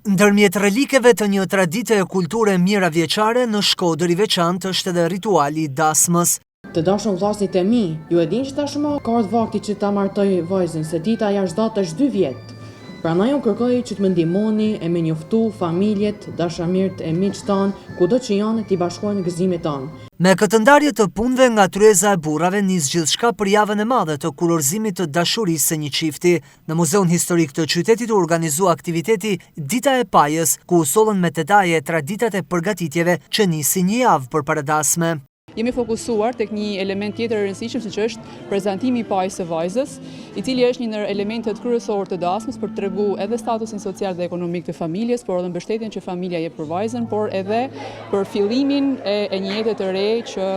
Ndërmjet relikeve të një tradite e kulture mijëravjeçare, në Shkodër i veçantë është edhe rituali i dasmës. Të dashur vllazërit e mi, ju e dini që tashmë ka ardhur vakti që ta martoj vajzën, se dita jashtëdatë është 2 vjet. Prandaj unë kërkoj që të më ndihmoni e me njoftu familjet, dashamirët e miqtë tanë, kudo që janë t'i bashkojnë gëzimet tanë. Me këtë ndarje të punëve nga tryeza e burrave nis gjithçka për javën e madhe të kulorzimit të dashurisë së një çifti. Në Muzeun Historik të qytetit u organizua aktiviteti Dita e Pajës, ku u sollën me detaje traditat e përgatitjeve që nisi një javë përpara dasme. Jemi fokusuar tek një element tjetër i rëndësishëm, siç është prezantimi i pajisë së vajzës, i cili është një ndër elementet kryesorë të dasmës për të treguar edhe statusin social dhe ekonomik të familjes, por edhe mbështetjen që familja jep për vajzën, por edhe për fillimin e një jete të re që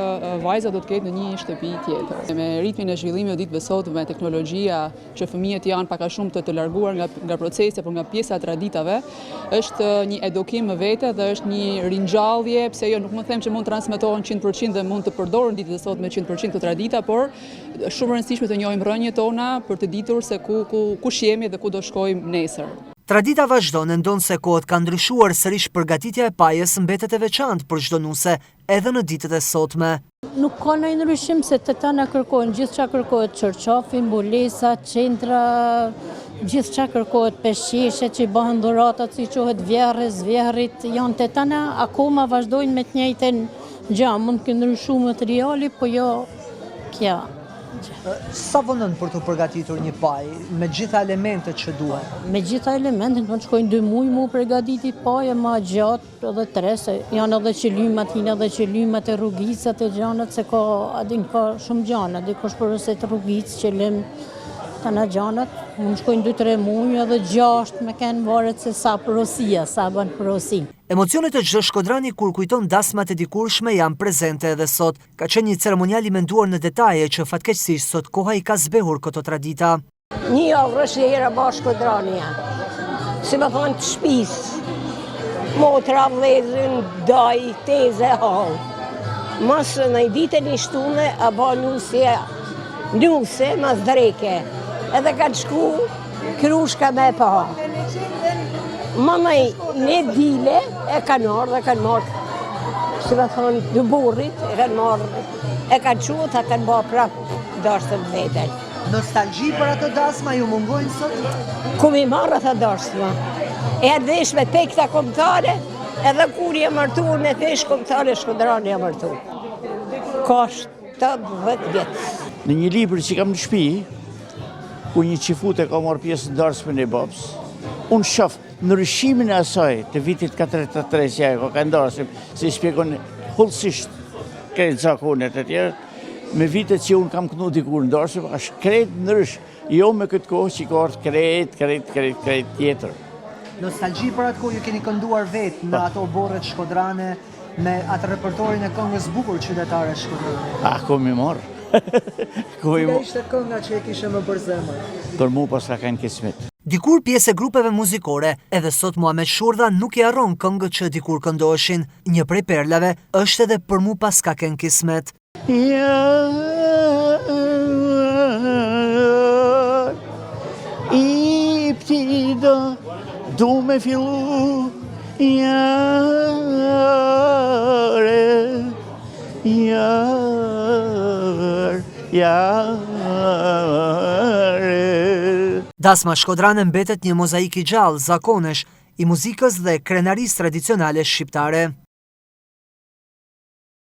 vajza do të ketë në një shtëpi tjetër. Me ritmin e zhvillimit të ditëve sot me teknologjia që fëmijët janë pak a shumë të larguar nga procesi, por nga pjesa e traditave, është një edukim më vete dhe është një ringjallje, pse jo nuk më them që mund transmetohen 100% mund të përdorën ditët e sot me 100% të tradita, por shumë rëndësishme të njohim rrënjët tona për të ditur se kush jemi dhe ku do shkojmë nesër. Tradita vazhdon, ndonë se kohët ka ndryshuar, sërish përgatitja e pajës mbetet e veçantë për çdo nuse, edhe në ditët e sotme. Nuk ka ndonjë ndryshim, se të tana kërkohen, gjithçka kërkohet, çorçafi, mbulesa, qendra, gjithçka kërkohet, peshqishe që i bëhen dhuratat, si quhet vjerrës, vjerrit, janë të tana akoma vazhdojnë me të njëjtën gjë, mund të ndryshu materiali, po jo kja. Sa vonon për të përgatitur një paj, me gjitha elementet që duhen? Me gjitha elementet, më të shkojnë 2 muaj mu përgatiti paje, ma gjatë edhe 3, se janë edhe qëllymat, hinë edhe qëllymat e rrugicat e gjanat, se ka shumë gjanat, dikush përëset rrugicë, qëllim, të në gjanat, më shkojnë 2-3 muaj edhe 6 me kenë varet se sa porosia, sa ban porosin. Emocionet e çdo shkodrani kur kujton dasmat e dikurshme janë prezente edhe sot. Ka qenë një ceremonial i menduar në detaje që fatkeqësisht sot koha i ka zbehur këto tradita. Një javë është hera bashkë shkodrania, si më thonë të shpis, motra, vlezën, daj, teze, hall. Masë në i ditën i shtune, a ba njuse, mas dreke, edhe ka të shku krushka me pa. Mamaj një dile e kanë marrë dhe kanë marrë, si më thonë, dë burrit e kanë marrë, e kanë quë të kanë ba prapë dashtën vetën. Nostalgji për atë dasma ju mungojnë sot? Kum i marrë atë dasma. E dhesh me pekta komtare, edhe kur je mërtu me pesh komtare, shkodrani je mërtu. Ka 70 vjetë. Në një libër që kam në shtëpi, ku një qifute ka marrë pjesë në darsmën e babës, unë shoh ndryshimin e asaj të vitit 43 që ajo ka ndarsim, se i shpjegon hollësisht krejt zakonet e tjerë, me vitet që unë kam kënu dikur ndarsim, është krejt ndrysh, jo me këtë kohë që ka ardhur krejt tjetër. Nostalgji për atë kohë ju keni kënduar vetë në ato borret shkodrane, me atë repertorin e këngës bukur qytetare shkodrane? Ko mi marrë. Cila ishte kënga që e kishe më për zemër? Për mu pas ka kanë kismet. Dikur pjesë e grupeve muzikore, edhe sot Muhamet Shurdha nuk i harron këngët që dikur këndoheshin. Një prej perlave është edhe Për mu pas ka kanë kismet. I ptida du me fillu Dasma shkodrane mbetet një mozaik i gjallë, zakonesh, i muzikës dhe krenarisë tradicionale shqiptare.